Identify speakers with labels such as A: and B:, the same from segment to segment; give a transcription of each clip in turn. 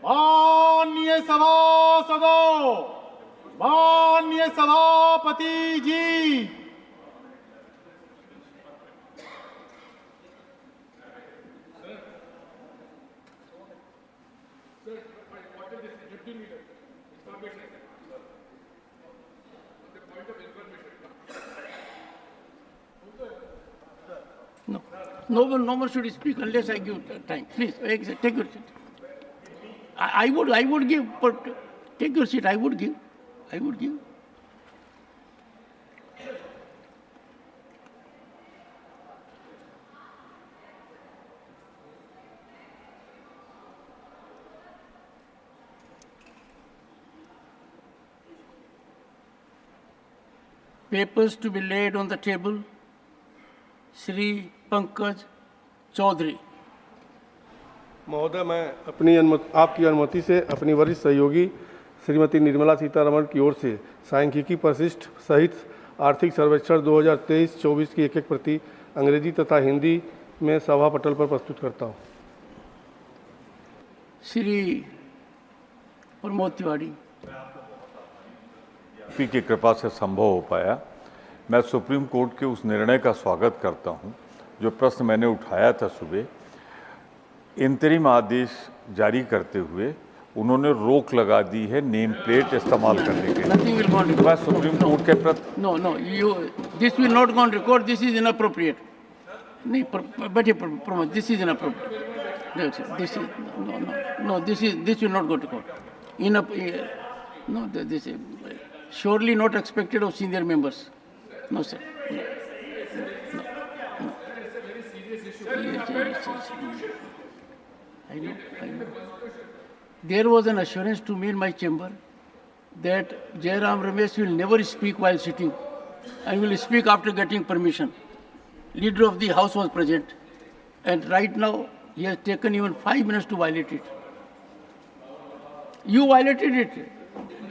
A: माननीय सभासदों, माननीय सभापति जी,
B: No one should speak unless I give time. Please, take your seat. I would give, but take your seat. I would give. Papers to be laid on the table. Shri Pankaj Chaudhary.
C: महोदय, मैं आपकी अनुमति से अपनी वरिष्ठ सहयोगी श्रीमती निर्मला सीतारमण की ओर से सांख्यिकी परिशिष्ट सहित आर्थिक सर्वेक्षण 2023-24 की एक प्रति अंग्रेजी तथा हिंदी में सभा पटल पर प्रस्तुत करता हूँ।
B: श्री प्रमोद तिवारी।
D: पी की कृपा से संभव हो पाया। मैं सुप्रीम कोर्ट के उस निर्णय का स्वागत करता हूं जो प्रश्न मैंने उठाया था सुबह। इंतरिम आदेश जारी करते हुए उन्होंने रोक लगा दी है नेम प्लेट इस्तेमाल करने के लिए। मैं सुप्रीम कोर्ट के प्रति
B: this will not go on record, this is inappropriate. नहीं, बैठिए Pramod, this is inappropriate, this will not go to court. This is surely not expected of senior members. No, sir. No. I know. There was an assurance to me in my chamber that Jairam Ramesh will never speak while sitting and will speak after getting permission. Leader of the House was present, and right now he has taken even 5 minutes to violate it. You violated it.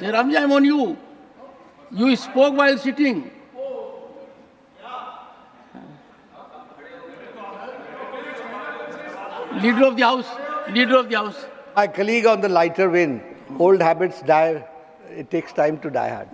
B: Jairam, I am on you. You spoke while sitting. Leader of the House.
E: My colleague on the lighter vein, old habits die, it takes time to die hard.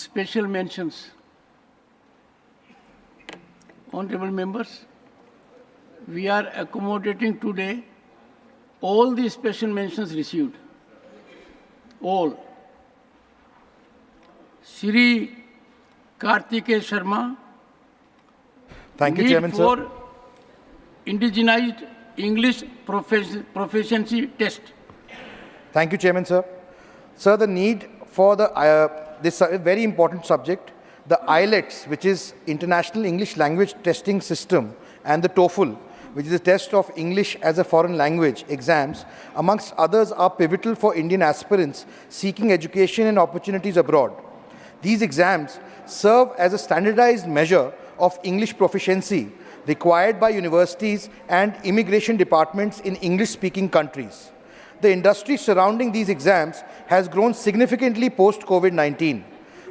B: Special mentions. Honorable members, we are accommodating today all the special mentions received. All. Shri Kartikeya Sharma.
F: Thank you, Chairman, sir.
B: For indigenized English proficiency test.
F: Thank you, Chairman, sir. Sir, the need for this very important subject, the IELTS, which is International English Language Testing System, and the TOEFL, which is a test of English as a foreign language exams, amongst others, are pivotal for Indian aspirants seeking education and opportunities abroad. These exams serve as a standardized measure of English proficiency required by universities and immigration departments in English-speaking countries. The industry surrounding these exams has grown significantly post-COVID-19,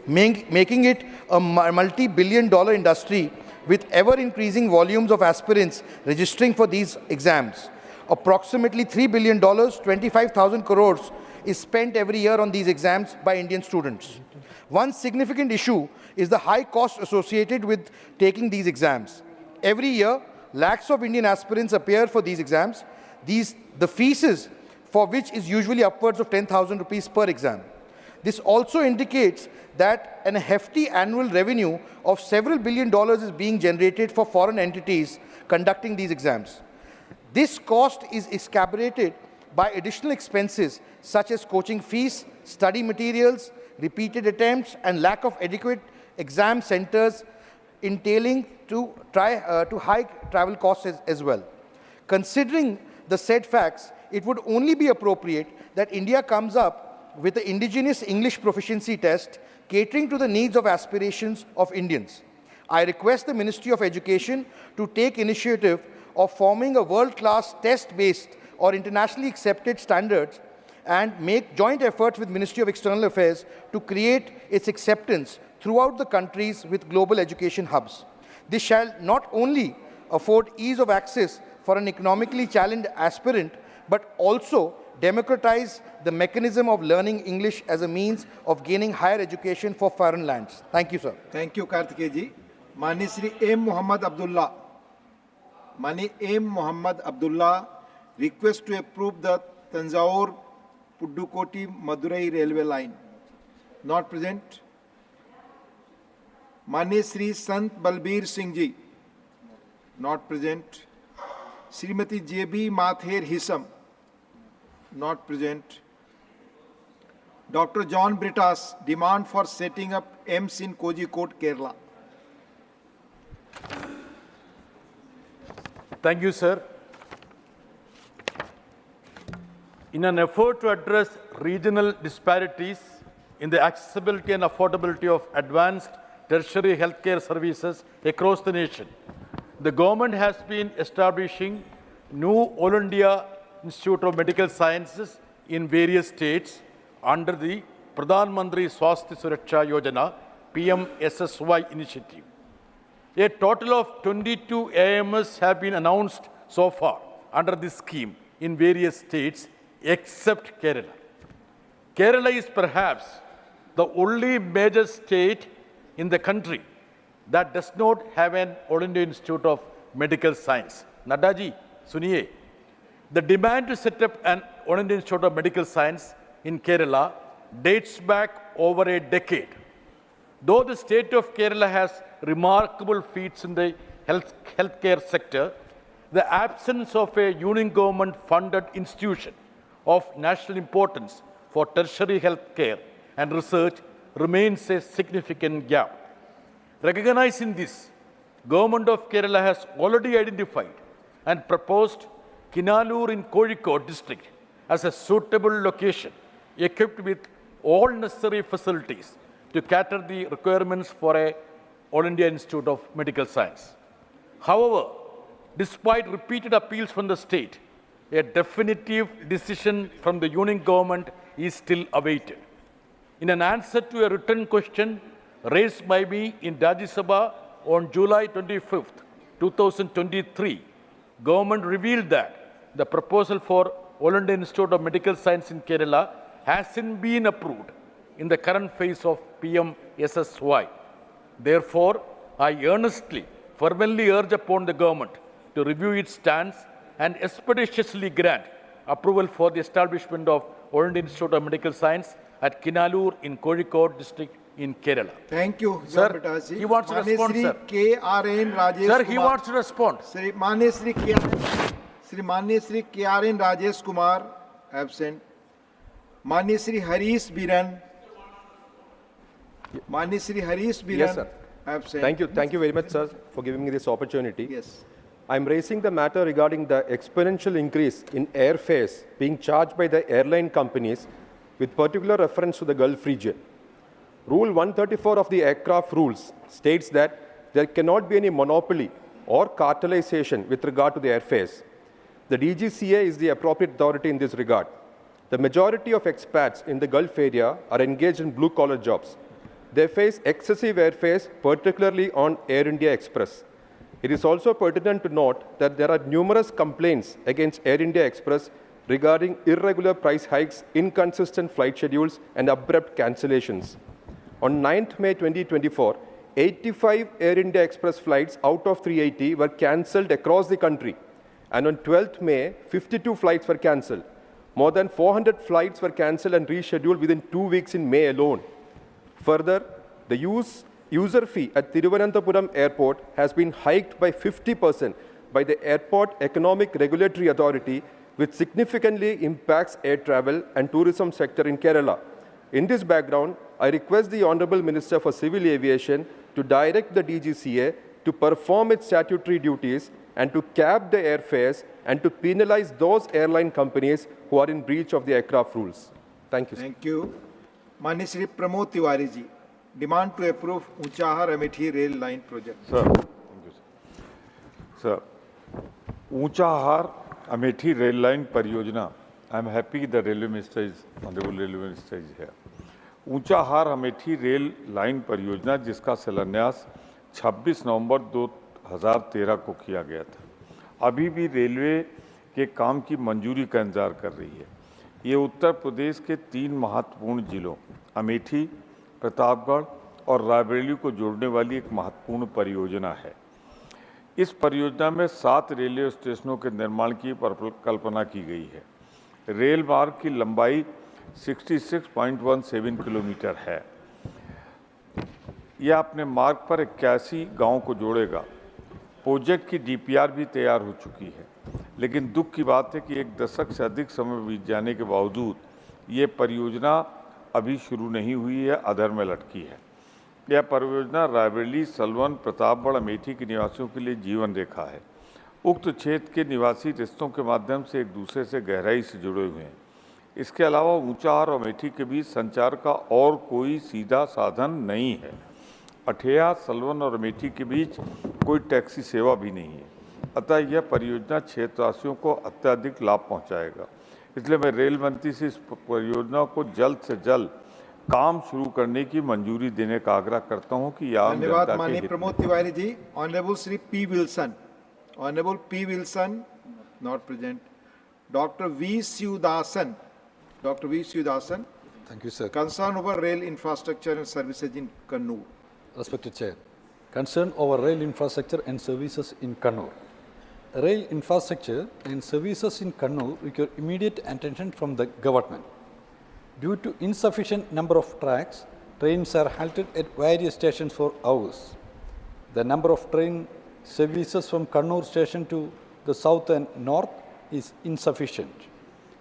F: making it a multi-billion-dollar industry with ever-increasing volumes of aspirants registering for these exams. Approximately $3 billion, 25,000 crores, is spent every year on these exams by Indian students. One significant issue is the high cost associated with taking these exams. Every year, lakhs of Indian aspirants appear for these exams. The fees for which is usually upwards of 10,000 rupees per exam. This also indicates that a hefty annual revenue of several $billions is being generated for foreign entities conducting these exams. This cost is exacerbated by additional expenses such as coaching fees, study materials, repeated attempts, and lack of adequate exam centers, entailing to high travel costs as well. Considering the said facts, it would only be appropriate that India comes up with an indigenous English proficiency test catering to the needs of aspirations of Indians. I request the Ministry of Education to take initiative of forming a world-class test based or internationally accepted standards and make joint efforts with Ministry of External Affairs to create its acceptance throughout the countries with global education hubs. This shall not only afford ease of access for an economically challenged aspirant, but also democratize the mechanism of learning English as a means of gaining higher education for foreign lands. Thank you, sir.
G: Thank you, Kartikeya ji. Mani Shri M. Muhammad Abdullah. Mani M. Muhammad Abdullah request to approve the Tanjore Pudukkottai Madurai railway line. Not present. Mani Shri Sant Balbir Singh ji. Not present. Srimati J.B. Mather Hisam. Not present. Dr. John Britas, demand for setting up AIMS in Kozhikode, Kerala.
H: Thank you, sir. In an effort to address regional disparities in the accessibility and affordability of advanced tertiary healthcare services across the nation, the government has been establishing new All India Institute of Medical Sciences in various states under the Pradhan Mantri Swasthya Suraksha Yojana PMSSY initiative. A total of 22 AIMS have been announced so far under this scheme in various states except Kerala. Kerala is perhaps the only major state in the country that does not have an All India Institute of Medical Science. Nadaji, suniye. The demand to set up an All India Institute of Medical Science in Kerala dates back over a decade. Though the state of Kerala has remarkable feats in the healthcare sector, the absence of a union government funded institution of national importance for tertiary healthcare and research remains a significant gap. Recognizing this, Government of Kerala has already identified and proposed Kinalur in Kozhikode district as a suitable location equipped with all necessary facilities to cater the requirements for a All India Institute of Medical Science. However, despite repeated appeals from the state, a definitive decision from the union government is still awaited. In an answer to a written question raised by me in Rajya Sabha on July 25th, 2023, government revealed that the proposal for All India Institute of Medical Science in Kerala hasn't been approved in the current phase of PMSSY. Therefore, I earnestly, fervently urge upon the government to review its stance and expeditiously grant approval for the establishment of All India Institute of Medical Science at Kinalur in Kozhikode district in Kerala.
G: Thank you,
H: Sir,
G: John Britas ji.
H: he wants to respond,
G: Shri
H: sir.
G: K.R.N. Rajesh
H: Sir,
G: Kumar.
H: he wants to respond.
G: Shri Manya Shri K.R.N. Rajesh Kumar, absent. Manya Shri Harish Biran. Manya Shri Harish Biran,
I: Yes, sir.
G: absent.
I: Thank you very much, sir, for giving me this opportunity.
G: Yes.
I: I'm raising the matter regarding the exponential increase in airfares being charged by the airline companies with particular reference to the Gulf region. Rule 134 of the aircraft rules states that there cannot be any monopoly or cartelization with regard to the airfares. The DGCA is the appropriate authority in this regard. The majority of expats in the Gulf area are engaged in blue-collar jobs. They face excessive airfares, particularly on Air India Express. It is also pertinent to note that there are numerous complaints against Air India Express regarding irregular price hikes, inconsistent flight schedules, and abrupt cancellations. On 9th May 2024, 85 Air India Express flights out of 380 were cancelled across the country. And on 12th May, 52 flights were cancelled. More than 400 flights were cancelled and rescheduled within 2 weeks in May alone. Further, the user fee at Thiruvananthapuram Airport has been hiked by 50% by the Airport Economic Regulatory Authority, which significantly impacts air travel and tourism sector in Kerala. In this background, I request the Honourable Minister for Civil Aviation to direct the DGCA to perform its statutory duties and to cap the airfares and to penalize those airline companies who are in breach of the aircraft rules. Thank you, sir.
G: Thank you. Manya Shri Pramod Tiwari ji, demand to approve Unchahar Amethi rail line project.
D: Sir, thank you, sir. Sir, Unchahar Amethi rail line परियोजना, I am happy the railway minister is, honorable railway minister is here. Unchahar Amethi rail line परियोजना जिसका शिलान्यास 26 नवंबर 2013 को किया गया था, अभी भी रेलवे के काम की मंजूरी का इंतजार कर रही है। ये उत्तर प्रदेश के 3 महत्वपूर्ण जिलों अमेठी, प्रतापगढ़ और रायबरेली को जोड़ने वाली एक महत्वपूर्ण परियोजना है। इस परियोजना में 7 रेलवे स्टेशनों के निर्माण की कल्पना की गई है। रेल मार्ग की लंबाई 66.17 किलोमीटर है। यह अपने मार्ग पर 81 गांवों को जोड़ेगा। प्रोजेक्ट की डीपीआर भी तैयार हो चुकी है, लेकिन दुख की बात है कि 1 दशक से अधिक समय बीत जाने के बावजूद ये परियोजना अभी शुरू नहीं हुई है, अधर में लटकी है। यह परियोजना रायबरेली, सलवन, प्रतापगढ़, अमेठी के निवासियों के लिए जीवन रेखा है। उक्त क्षेत्र के निवासी रिश्तों के माध्यम से एक दूसरे से गहराई से जुड़े हुए हैं। इसके अलावा ऊंचाहार और अमेठी के बीच संचार का और कोई सीधा साधन नहीं है। अठेया, सलवन और अमेठी के बीच कोई टैक्सी सेवा भी नहीं है। अतः यह परियोजना क्षेत्रवासियों को अत्यधिक लाभ पहुंचाएगा। इसलिए मैं रेल मंत्री से इस परियोजना को जल्द से जल्द काम शुरू करने की मंजूरी देने का आग्रह करता हूं कि यह
G: धन्यवाद माननीय Pramod Tiwari ji. Honourable Shri P Wilson, honourable P Wilson not present. Doctor V Sivadasan, doctor V Sivadasan,
J: Thank you, sir.
G: concern over rail infrastructure and services in Kannur.
J: Respected Chair, concern over rail infrastructure and services in Kannur. Rail infrastructure and services in Kannur require immediate attention from the government. Due to insufficient number of tracks, trains are halted at various stations for hours. The number of train services from Kannur station to the south and north is insufficient.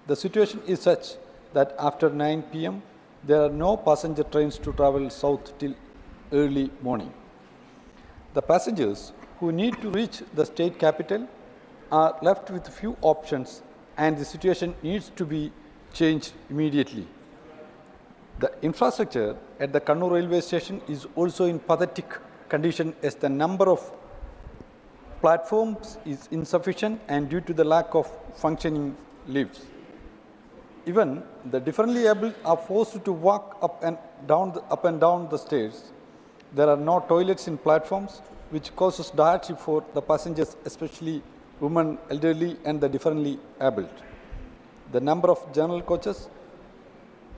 J: The situation is such that after 9 p.m., there are no passenger trains to travel south till early morning. The passengers who need to reach the state capital are left with few options, and the situation needs to be changed immediately. The infrastructure at the Kannur railway station is also in pathetic condition as the number of platforms is insufficient and due to the lack of functioning lifts. Even the differently able are forced to walk up and down the stairs. There are no toilets in platforms, which causes hardship for the passengers, especially women, elderly, and the differently abled. The number of general coaches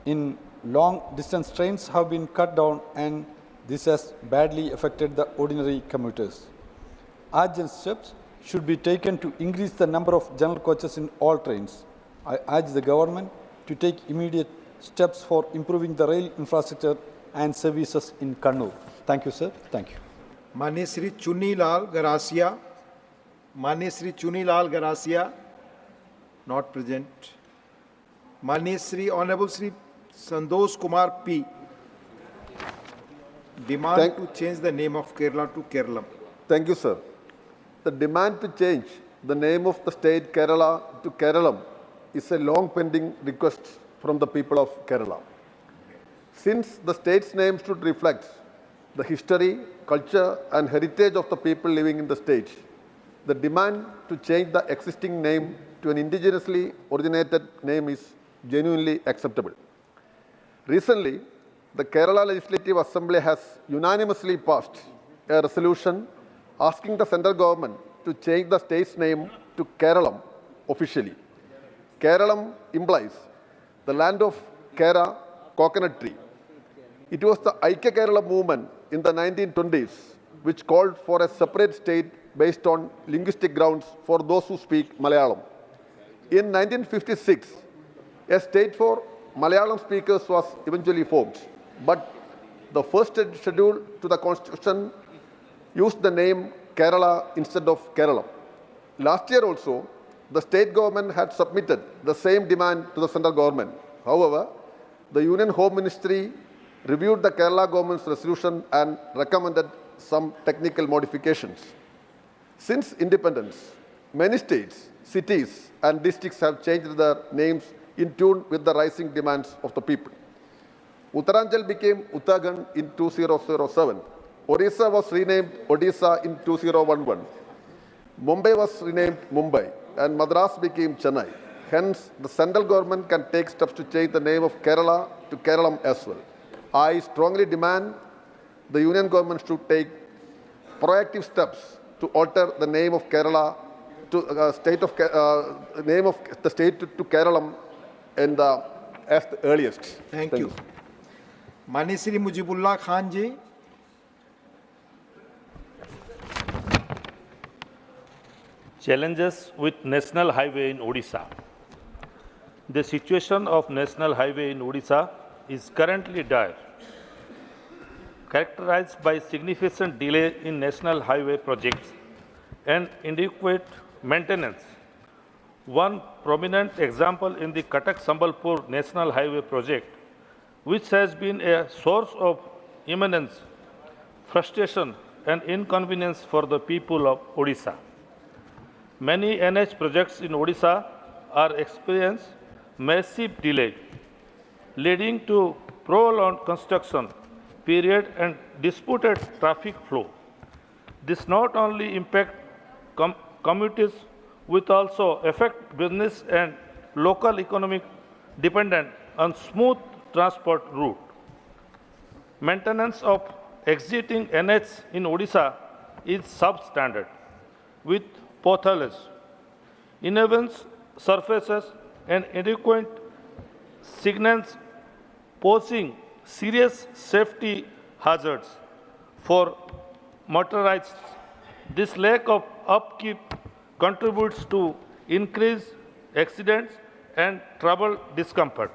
J: in long distance trains have been cut down, and this has badly affected the ordinary commuters. Urgent steps should be taken to increase the number of general coaches in all trains. I urge the government to take immediate steps for improving the rail infrastructure and services in Kannur. Thank you, sir. Thank you.
G: माननीय श्री चुन्नीलाल गरासिया, माननीय Shri Chunnilal Garasia not present. माननीय Shri honourable Shri Santosh Kumar P, demand to change the name of Kerala to Kerala.
K: Thank you, sir. The demand to change the name of the state Kerala to Keralam is a long pending request from the people of Kerala. Since the state's name should reflect the history, culture and heritage of the people living in the state, the demand to change the existing name to an indigenously originated name is genuinely acceptable. Recently, the Kerala Legislative Assembly has unanimously passed a resolution asking the central government to change the state's name to Keralam officially. Keralam implies the land of Kera, coconut tree. It was the Aikya Kerala movement in the 1920s which called for a separate state based on linguistic grounds for those who speak Malayalam. In 1956, a state for Malayalam speakers was eventually formed, but the first schedule to the constitution used the name Kerala instead of Keralam. Last year also, the state government had submitted the same demand to the central government. However, the Union Home Ministry reviewed the Kerala government's resolution and recommended some technical modifications. Since independence, many states, cities and districts have changed their names in tune with the rising demands of the people. Uttaranchal became Uttarakhand in 2007. Odisha was renamed Odisha in 2011. Mumbai was renamed Mumbai. and Madras became Chennai. Hence, the central government can take steps to change the name of Kerala to Keralam as well. I strongly demand the union government should take proactive steps to alter the name of Kerala to name of the state to Keralam in the as the earliest.
G: Thank you. Manisri Mujibullah Khan ji.
L: Challenges with National Highway in Odisha. The situation of National Highway in Odisha is currently dire, characterized by significant delay in National Highway projects and inadequate maintenance. One prominent example in the Cuttack-Sambalpur National Highway project, which has been a source of immense frustration and inconvenience for the people of Odisha. Many NH projects in Odisha are experiencing massive delay, leading to prolonged construction period and disputed traffic flow. This not only impacts commuters, which also affect business and local economic dependent on smooth transport route. Maintenance of existing NH in Odisha is substandard, with potholes, uneven surfaces, and inadequate signals posing serious safety hazards for motorists. This lack of upkeep contributes to increased accidents and travel discomfort.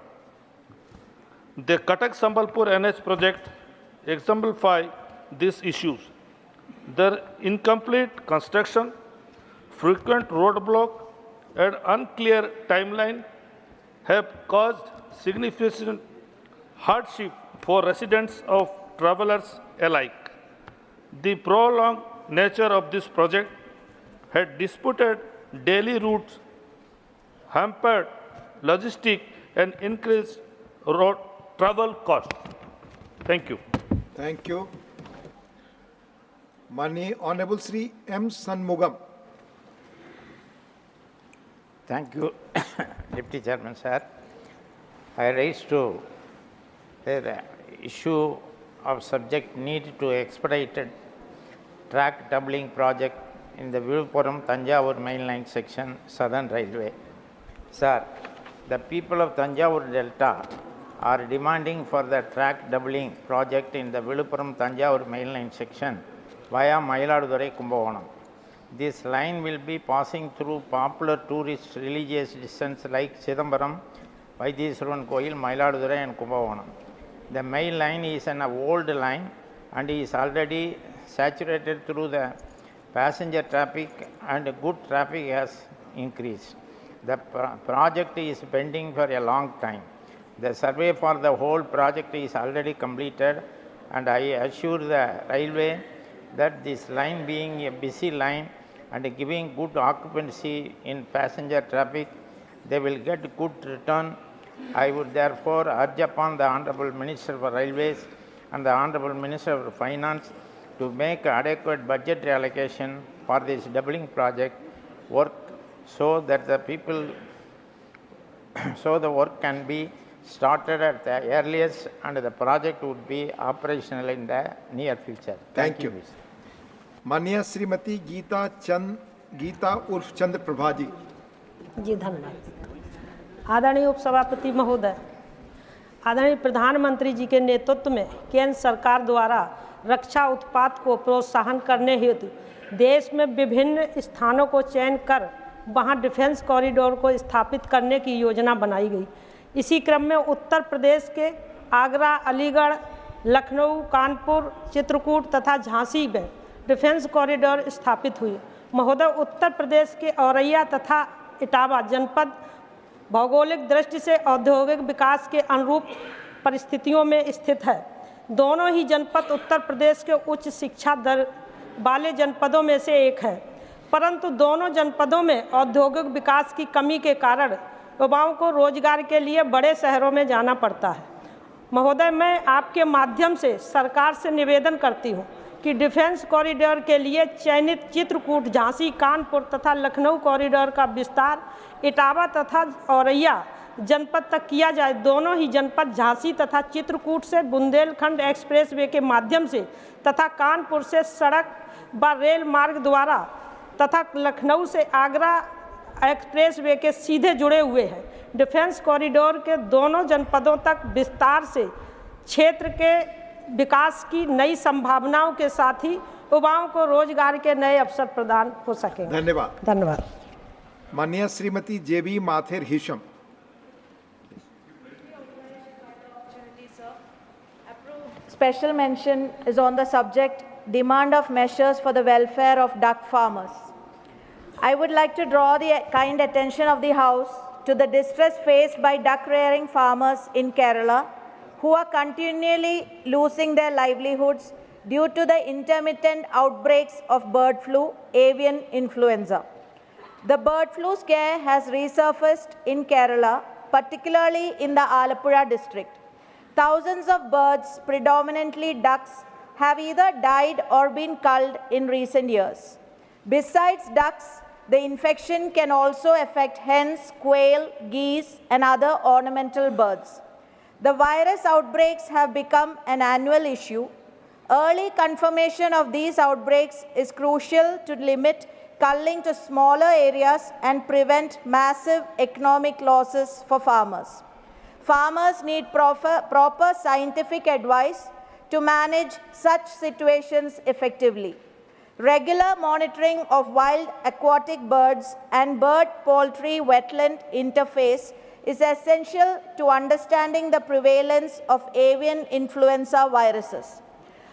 L: The Cuttack-Sambalpur NH project exemplifies these issues. Their incomplete construction, frequent roadblock, and unclear timeline have caused significant hardship for residents of travelers alike. The prolonged nature of this project had disputed daily routes, hampered logistics, and increased road travel costs. Thank you.
G: Thank you. Honorable Sri M. Sanmugam.
M: Thank you, Deputy Chairman, sir. I raised to the issue of subject need to expedited track doubling project in the Vilupuram-Thanjavur mainline section, Southern Railway. Sir, the people of Thanjavur Delta are demanding for the track doubling project in the Vilupuram-Thanjavur mainline section via Mayiladurai Kumbakonam. This line will be passing through popular tourist religious destinations like Chidambaram, Vaidheswaran Koil, Mayiladurai and Kumbakonam. The main line is an old line and is already saturated through the passenger traffic, and good traffic has increased. The project is pending for a long time. The survey for the whole project is already completed, and I assure the railway that this line being a busy line and giving good occupancy in passenger traffic, they will get good return. I would therefore urge upon the Honorable Minister for Railways and the Honorable Minister for Finance to make adequate budget allocation for this doubling project work so that the people, so the work can be started at the earliest and the project would be operational in the near future.
G: Thank you. माननीय श्रीमती गीता उर्फ चंद्र प्रभा जी।
N: जी धन्यवाद। आदरणीय उपसभापति महोदय, आदरणीय प्रधानमंत्री जी के नेतृत्व में केंद्र सरकार द्वारा रक्षा उत्पाद को प्रोत्साहन करने हेतु देश में विभिन्न स्थानों को चयन कर वहां डिफेंस कॉरिडोर को स्थापित करने की योजना बनाई गई। इसी क्रम में उत्तर प्रदेश के आगरा, अलीगढ़, लखनऊ, कानपुर, चित्रकूट तथा झांसी में डिफेंस कॉरिडोर स्थापित हुई। महोदय, उत्तर प्रदेश के औरैया तथा इटावा जनपद भौगोलिक दृष्टि से औद्योगिक विकास के अनुरूप परिस्थितियों में स्थित है। दोनों ही जनपद उत्तर प्रदेश के उच्च शिक्षा दर वाले जनपदों में से एक है, परंतु दोनों जनपदों में औद्योगिक विकास की कमी के कारण युवाओं को रोजगार के लिए बड़े शहरों में जाना पड़ता है। महोदय, मैं आपके माध्यम से सरकार से निवेदन करती हूँ कि डिफेंस कॉरिडोर के लिए चयनित चित्रकूट, झांसी, कानपुर तथा लखनऊ कॉरिडोर का विस्तार इटावा तथा औरैया जनपद तक किया जाए। दोनों ही जनपद झांसी तथा चित्रकूट से बुंदेलखंड एक्सप्रेसवे के माध्यम से तथा कानपुर से सड़क व रेल मार्ग द्वारा तथा लखनऊ से आगरा एक्सप्रेसवे के सीधे जुड़े हुए हैं। डिफेंस कॉरिडोर के दोनों जनपदों तक विस्तार से क्षेत्र के विकास की नई संभावनाओं के साथ ही युवाओं को रोजगार के नए अवसर प्रदान हो सकेंगे।
G: धन्यवाद।
N: धन्यवाद।
G: माननीय श्रीमती जेबी माथेर Hisham.
O: Special mention is on the subject demand of measures for the welfare of duck farmers. I would like to draw the kind attention of the House to the distress faced by duck rearing farmers in Kerala who are continually losing their livelihoods due to the intermittent outbreaks of bird flu, avian influenza. The bird flu scare has resurfaced in Kerala, particularly in the Alappuzha district. Thousands of birds, predominantly ducks, have either died or been culled in recent years. Besides ducks, the infection can also affect hens, quail, geese, and other ornamental birds. The virus outbreaks have become an annual issue. Early confirmation of these outbreaks is crucial to limit culling to smaller areas and prevent massive economic losses for farmers. Farmers need proper scientific advice to manage such situations effectively. Regular monitoring of wild aquatic birds and bird-poultry wetland interface is essential to understanding the prevalence of avian influenza viruses.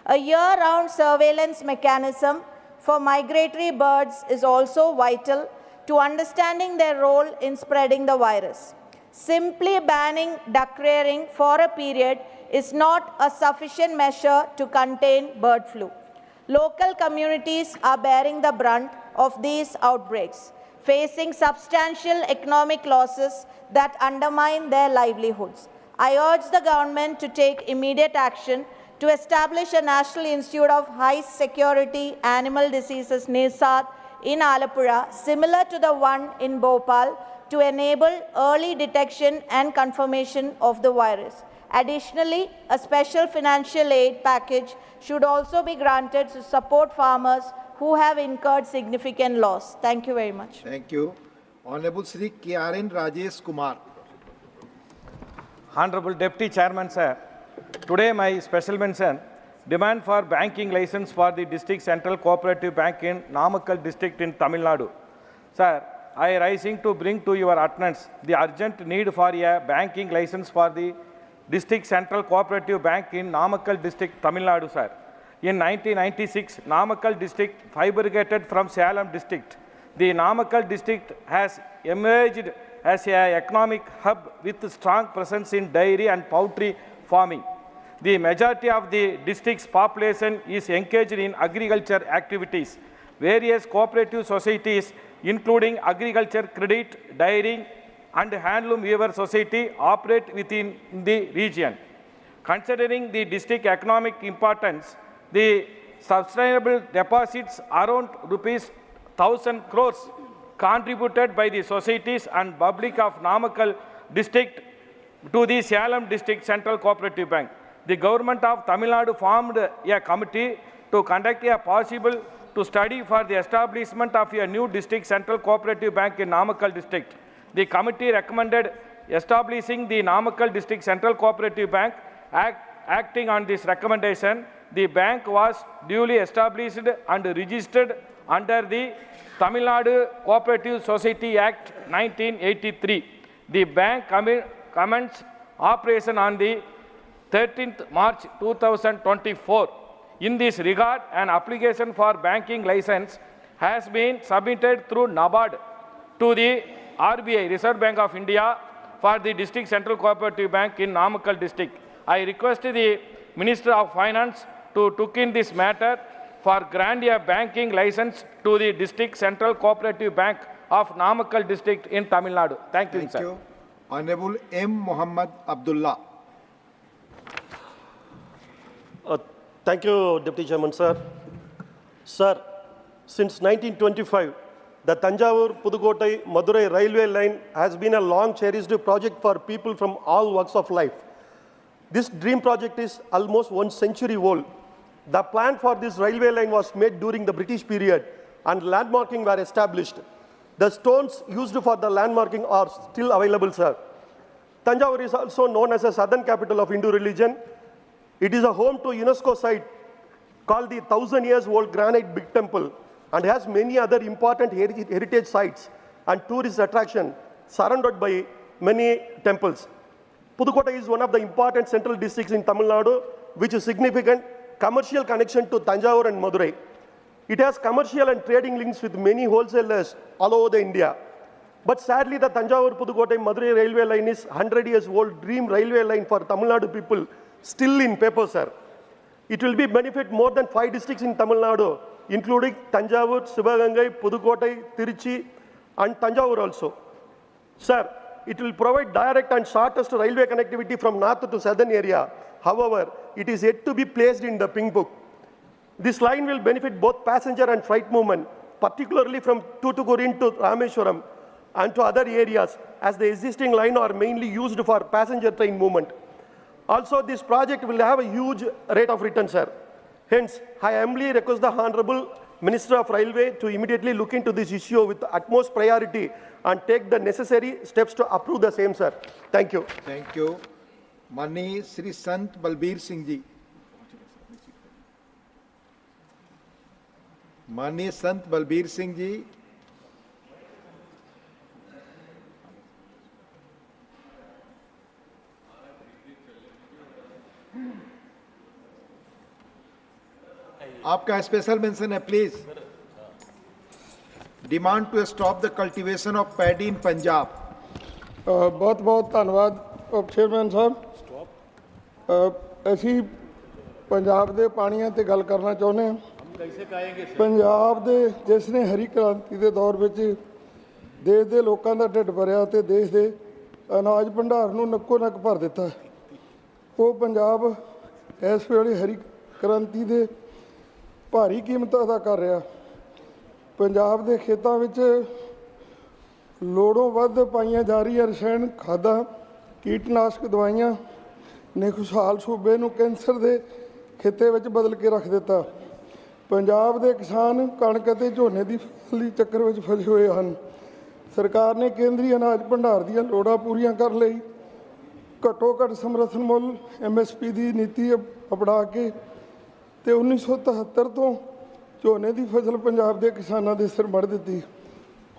O: A year-round surveillance mechanism for migratory birds is also vital to understanding their role in spreading the virus. Simply banning duck rearing for a period is not a sufficient measure to contain bird flu. Local communities are bearing the brunt of these outbreaks, facing substantial economic losses that undermine their livelihoods. I urge the government to take immediate action to establish a National Institute of High Security Animal Diseases (NISAD) in Alappuzha, similar to the one in Bhopal, to enable early detection and confirmation of the virus. Additionally, a special financial aid package should also be granted to support farmers who have incurred significant loss. Thank you very much.
G: Thank you. Honorable Sri K.R.N. Rajesh Kumar.
P: Honorable Deputy Chairman, sir, today my special mention, demand for banking license for the District Central Cooperative Bank in Namakkal District in Tamil Nadu. Sir, I rising to bring to your attention the urgent need for a banking license for the District Central Cooperative Bank in Namakkal District, Tamil Nadu, sir. In 1996, Namakkal District fabricated from Salem District. The Namakkal District has emerged as an economic hub with strong presence in dairy and poultry farming. The majority of the district's population is engaged in agriculture activities. Various cooperative societies, including agriculture, credit, dairying, and handloom weaver society, operate within the region. Considering the district economic importance, the sustainable deposits around rupees 1,000 crores contributed by the societies and public of Namakkal district to the Salem District Central Cooperative Bank. The government of Tamil Nadu formed a committee to conduct a possible to study for the establishment of a new District Central Cooperative Bank in Namakkal district. The committee recommended establishing the Namakkal District Central Cooperative Bank. Acting on this recommendation, the bank was duly established and registered under the Tamil Nadu Cooperative Society Act 1983. The bank commenced operation on the 13th March 2024. In this regard, an application for banking license has been submitted through NABARD to the RBI, Reserve Bank of India, for the District Central Cooperative Bank in Namakkal district. I request the Minister of Finance to look in this matter for grant a banking license to the District Central Cooperative Bank of Namakkal district in Tamil Nadu. Thank you, sir.
G: Thank you. Honorable M. Muhammad Abdullah.
Q: Thank you, Deputy Chairman, sir. Sir, since 1925, the Tanjavur-Pudukkottai-Madurai railway line has been a long cherished project for people from all walks of life. This dream project is almost 1 century old. The plan for this railway line was made during the British period and landmarking were established. The stones used for the landmarking are still available, sir. Tanjavur is also known as a southern capital of Hindu religion. It is a home to UNESCO site called the 1,000 years old granite big temple and has many other important heritage sites and tourist attractions surrounded by many temples. Pudukkottai is one of the important central districts in Tamil Nadu, which is significant commercial connection to Tanjavur and Madurai. It has commercial and trading links with many wholesalers all over India. But sadly, the Tanjavur-Pudukkottai-Madurai railway line is 100 years old dream railway line for Tamil Nadu people, still in paper, sir. It will be benefit more than 5 districts in Tamil Nadu, including Tanjavur, Sivagangai, Pudukkottai, Tiruchi, and Tanjavur also. Sir, it will provide direct and shortest railway connectivity from north to southern area. However, it is yet to be placed in the pink book. This line will benefit both passenger and freight movement, particularly from Tuticorin to Rameswaram and to other areas, as the existing line are mainly used for passenger train movement. Also, this project will have a huge rate of return, sir. Hence, I humbly request the Honorable Minister of Railway to immediately look into this issue with utmost priority and take the necessary steps to approve the same, sir. Thank you.
G: Thank you. Mani Sri Sant Balbir Singh ji. Mani Sant Balbir Singh ji. आपका special mention है please demand to stop the cultivation of paddy in Punjab
C: बहुत बहुत धन्यवाद chairman साहब ਅਸੀਂ ਪੰਜਾਬ ਦੇ ਪਾਣੀਆਂ ਤੇ ਗੱਲ ਕਰਨਾ ਚਾਹੁੰਦੇ ਹਾਂ ਪੰਜਾਬ ਦੇ ਜਿਸ ਨੇ ਹਰੀ ਕ੍ਰਾਂਤੀ ਦੇ ਦੌਰ ਵਿੱਚ ਦੇਸ਼ ਦੇ ਲੋਕਾਂ ਦਾ ਢਿੱਡ ਭਰਿਆ ਤੇ ਦੇਸ਼ ਦੇ ਅਨਾਜ ਭੰਡਾਰ ਨੂੰ ਨੱਕੋ ਨੱਕ ਭਰ ਦਿੱਤਾ ਉਹ ਪੰਜਾਬ ਇਸ ਵੇਲੇ ਹਰੀ ਕ੍ਰਾਂਤੀ ਦੇ ਭਾਰੀ ਕੀਮਤ ਅਦਾ ਕਰ ਰਿਹਾ ਪੰਜਾਬ ਦੇ ਖੇਤਾਂ ਵਿੱਚ ਲੋੜੋਂ ਵੱਧ ਪਾਈਆਂ ਜਾ ਰਹੀਆਂ ਰਸਾਇਣ ਖਾਦਾਂ ਕੀਟਨਾਸ਼ਕ ਦਵਾਈਆਂ ਨੇ ਖੁਸ਼ਹਾਲ ਸੂਬੇ ਨੂੰ ਕੈਂਸਰ ਦੇ ਖਿੱਤੇ ਵਿੱਚ ਬਦਲ ਕੇ ਰੱਖ ਦਿੱਤਾ ਪੰਜਾਬ ਦੇ ਕਿਸਾਨ ਕਣਕ ਅਤੇ ਝੋਨੇ ਦੀ ਫਸਲੀ ਚੱਕਰ ਵਿੱਚ ਫਸੇ ਹੋਏ ਹਨ ਸਰਕਾਰ ਨੇ ਕੇਂਦਰੀ ਅਨਾਜ ਭੰਡਾਰ ਦੀਆਂ ਲੋੜਾਂ ਪੂਰੀਆਂ ਕਰਨ ਲਈ ਘੱਟੋ ਘੱਟ ਸਮਰਥਨ ਮੁੱਲ MSP ਦੀ ਨੀਤੀ ਅਪਣਾ ਕੇ ਤੇ 1973 ਤੋਂ ਝੋਨੇ ਦੀ ਫਸਲ ਪੰਜਾਬ ਦੇ ਕਿਸਾਨਾਂ ਦੇ ਸਿਰ ਮੜ ਦਿੱਤੀ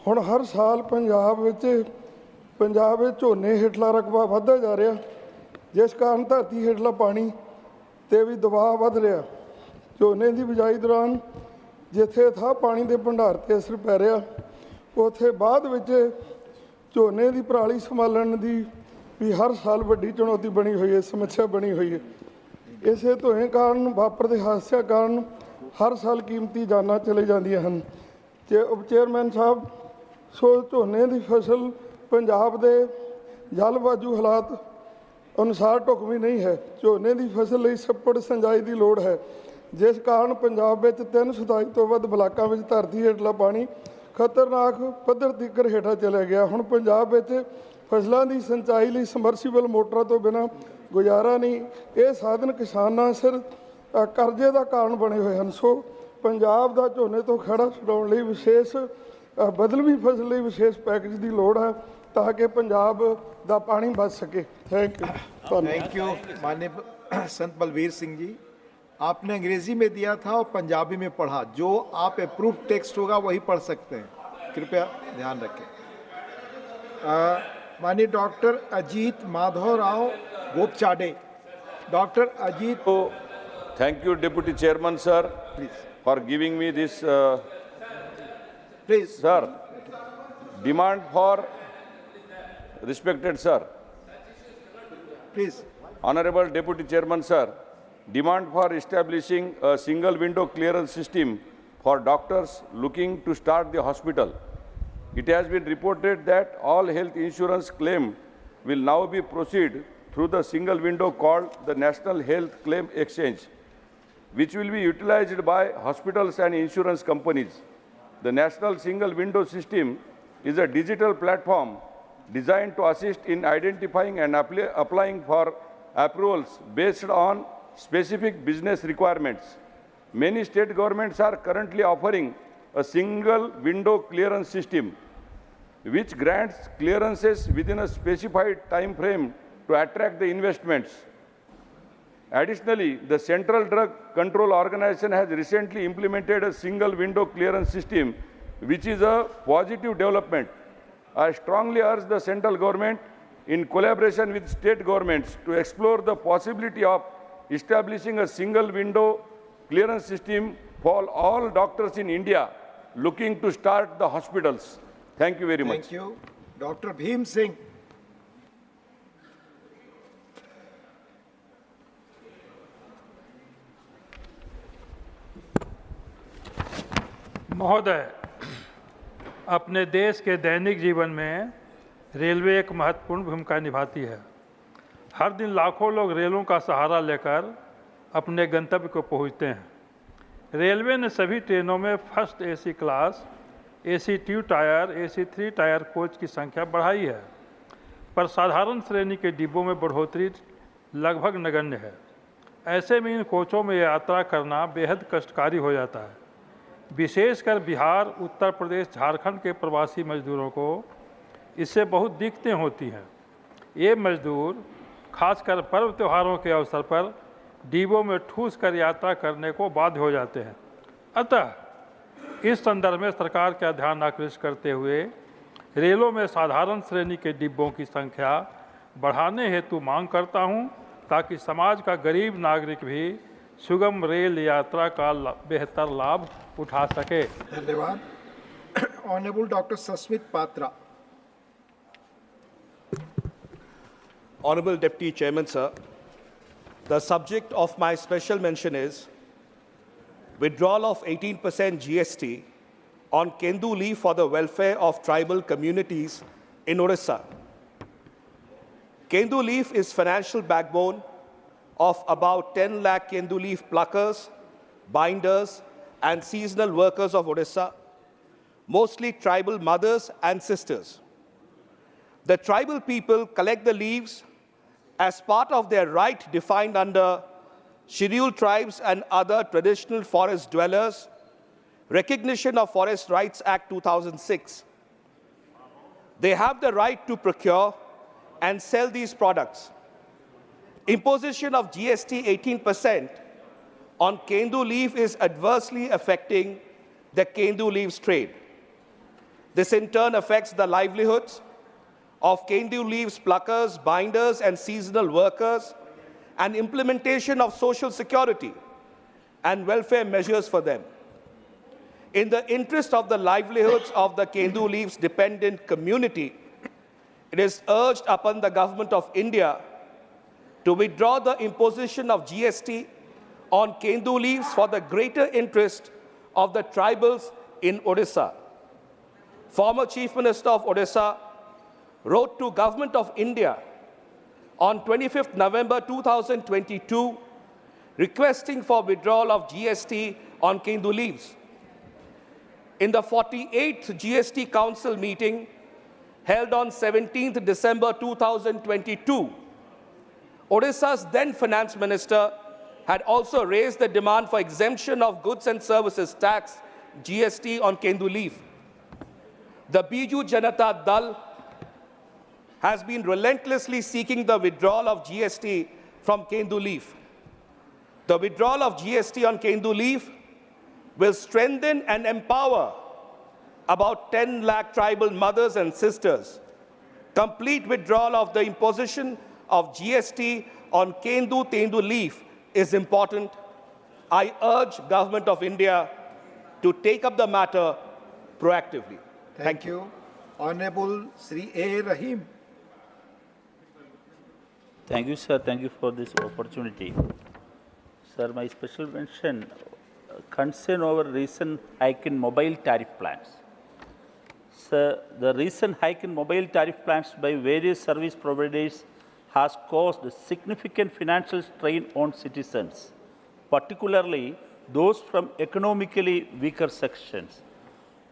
C: ਹੁਣ ਹਰ ਸਾਲ ਪੰਜਾਬ ਵਿੱਚ ਝੋਨੇ ਹੇਠਲਾ ਰਕਬਾ ਵੱਧਦਾ ਜਾ ਰਿਹਾ ਜਿਸ ਕਾਰਨ ਧਰਤੀ ਹੇਠਲਾ ਪਾਣੀ ਤੇ ਵੀ ਦਬਾਅ ਵੱਧ ਰਿਹਾ ਝੋਨੇ ਦੀ ਬਿਜਾਈ ਦੌਰਾਨ ਜਿੱਥੇ ਥਾਂ ਪਾਣੀ ਦੇ ਭੰਡਾਰ ਤੇ ਅਸਰ ਪੈ ਰਿਹਾ ਉੱਥੇ ਬਾਅਦ ਵਿੱਚ ਝੋਨੇ ਦੀ ਪਰਾਲੀ ਸੰਭਾਲਣ ਦੀ ਵੀ ਹਰ ਸਾਲ ਵੱਡੀ ਚੁਣੌਤੀ ਬਣੀ ਹੋਈ ਹੈ ਸਮੱਸਿਆ ਬਣੀ ਹੋਈ ਹੈ ਇਸੇ ਧੋਏ ਕਾਰਨ ਵਾਪਰਦੇ ਹਾਦਸਿਆਂ ਕਾਰਨ ਹਰ ਸਾਲ ਕੀਮਤੀ ਜਾਨਾਂ ਚਲੇ ਜਾਂਦੀਆਂ ਹਨ ਚੇਅਰਮੈਨ ਸਾਹਿਬ ਸੋ ਝੋਨੇ ਦੀ ਫਸਲ ਪੰਜਾਬ ਦੇ ਜਲਵਾਯੂ ਹਾਲਾਤ ਅਨੁਸਾਰ ਢੁਕਵੀਂ ਨਹੀਂ ਹੈ ਝੋਨੇ ਦੀ ਫਸਲ ਲਈ ਛੱਪੜ ਸਿੰਜਾਈ ਦੀ ਲੋੜ ਹੈ ਜਿਸ ਕਾਰਨ ਪੰਜਾਬ ਵਿੱਚ 327 ਤੋਂ ਵੱਧ ਬਲਾਕਾਂ ਵਿੱਚ ਧਰਤੀ ਹੇਠਲਾ ਪਾਣੀ ਖਤਰਨਾਕ ਪੱਧਰ ਤੀਕਰ ਹੇਠਾਂ ਚਲਿਆ ਗਿਆ ਹੁਣ ਪੰਜਾਬ ਵਿੱਚ ਫਸਲਾਂ ਦੀ ਸਿੰਚਾਈ ਲਈ ਸਮਰਸੀਬਲ ਮੋਟਰਾਂ ਤੋਂ ਬਿਨਾਂ ਗੁਜ਼ਾਰਾ ਨਹੀਂ ਇਹ ਸਾਧਨ ਕਿਸਾਨਾਂ ਸਿਰ ਕਰਜ਼ੇ ਦਾ ਕਾਰਨ ਬਣੇ ਹੋਏ ਹਨ ਸੋ ਪੰਜਾਬ ਦਾ ਝੋਨੇ ਤੋਂ ਖੜਾ ਛੁਡਾਉਣ ਲਈ ਵਿਸ਼ੇਸ਼ ਬਦਲਵੀਂ ਫਸਲ ਲਈ ਵਿਸ਼ੇਸ਼ ਪੈਕੇਜ ਦੀ ਲੋੜ ਹੈ ताकि पंजाब का पानी बच सके थैंक
G: यू माननीय संत बलबीर सिंह जी आपने अंग्रेजी में दिया था और पंजाबी में पढ़ा जो आप अप्रूव टेक्स्ट होगा वही पढ़ सकते हैं कृपया ध्यान रखें माननीय doctor Ajit Madhav Rao Gopchade doctor Ajit
R: thank you deputy chairman sir for giving me this
G: please
R: sir demand for Respected sir,
G: please.
R: Honorable Deputy Chairman sir, demand for establishing a single window clearance system for doctors looking to start the hospital. It has been reported that all health insurance claim will now be proceed through the single window called the National Health Claim Exchange. which will be utilized by hospitals and insurance companies. The National Single Window System is a digital platform designed to assist in identifying and applying for approvals based on specific business requirements. Many state governments are currently offering a single window clearance system, which grants clearances within a specified time frame to attract the investments. Additionally, the Central Drug Control Organization has recently implemented a single window clearance system, which is a positive development. I strongly urge the central government, in collaboration with state governments, to explore the possibility of establishing a single window clearance system for all doctors in India looking to start the hospitals. Thank you very much.
G: Thank you. Dr. Bhim Singh.
L: महोदय, अपने देश के दैनिक जीवन में railway एक महत्वपूर्ण भूमिका निभाती है। हर दिन लाखों लोग रेलों का सहारा लेकर अपने गंतव्य को पहुंचते हैं। रेलवे ने सभी ट्रेनों में first AC class, AC 2 tyre, AC 3 tyre coach की संख्या बढ़ाई है, पर साधारण श्रेणी के डिब्बों में बढ़ोतरी लगभग नगण्य है। ऐसे में इन कोचों में यात्रा करना बेहद कष्टकारी हो जाता है। विशेषकर बिहार, उत्तर प्रदेश, झारखंड के प्रवासी मजदूरों को इससे बहुत दिक्कतें होती हैं। ये मजदूर खासकर पर्व त्योहारों के अवसर पर डिब्बों में ठूस कर यात्रा करने को बाध्य हो जाते हैं। अतः इस संदर्भ में सरकार का ध्यान आकृष्ट करते हुए रेलों में साधारण श्रेणी के डिब्बों की संख्या बढ़ाने हेतु मांग करता हूं, ताकि समाज का गरीब नागरिक भी सुगम रेल यात्रा का बेहतर लाभ उठा सके।
G: धन्यवाद। Honourable doctor Sasmit Patra.
S: Honorable Deputy Chairman, sir, the subject of my special mention is withdrawal of 18% GST on Kendu leaf for the welfare of tribal communities in Odisha. Kendu leaf is financial backbone of about 10 lakh Kendu leaf pluckers, binders, and seasonal workers of Odisha, mostly tribal mothers and sisters. The tribal people collect the leaves as part of their right defined under scheduled tribes and other traditional forest dwellers, Recognition of Forest Rights Act 2006. They have the right to procure and sell these products. Imposition of GST 18% on Kendu leaf is adversely affecting the Kendu leaves trade. This in turn affects the livelihoods of Kendu leaves pluckers, binders, and seasonal workers, and implementation of social security and welfare measures for them. In the interest of the livelihoods of the Kendu leaves dependent community, it is urged upon the Government of India to withdraw the imposition of GST on Kendu leaves for the greater interest of the tribals in Odisha. Former Chief Minister of Odisha wrote to Government of India on 25th November 2022 requesting for withdrawal of GST on Kendu leaves. In the 48th GST Council meeting held on 17th December 2022, Odisha's then Finance Minister had also raised the demand for exemption of goods and services tax, GST, on Kendu leaf. The Biju Janata Dal has been relentlessly seeking the withdrawal of GST from Kendu leaf. The withdrawal of GST on Kendu leaf will strengthen and empower about 10 lakh tribal mothers and sisters. Complete withdrawal of the imposition of GST on Kendu leaf is important. I urge Government of India to take up the matter proactively.
G: Thank you. Honorable Sri A. Rahim.
T: Thank you, sir. Thank you for this opportunity. Sir, my special mention concern over recent hike in mobile tariff plans. Sir, the recent hike in mobile tariff plans by various service providers has caused significant financial strain on citizens. particularly those from economically weaker sections.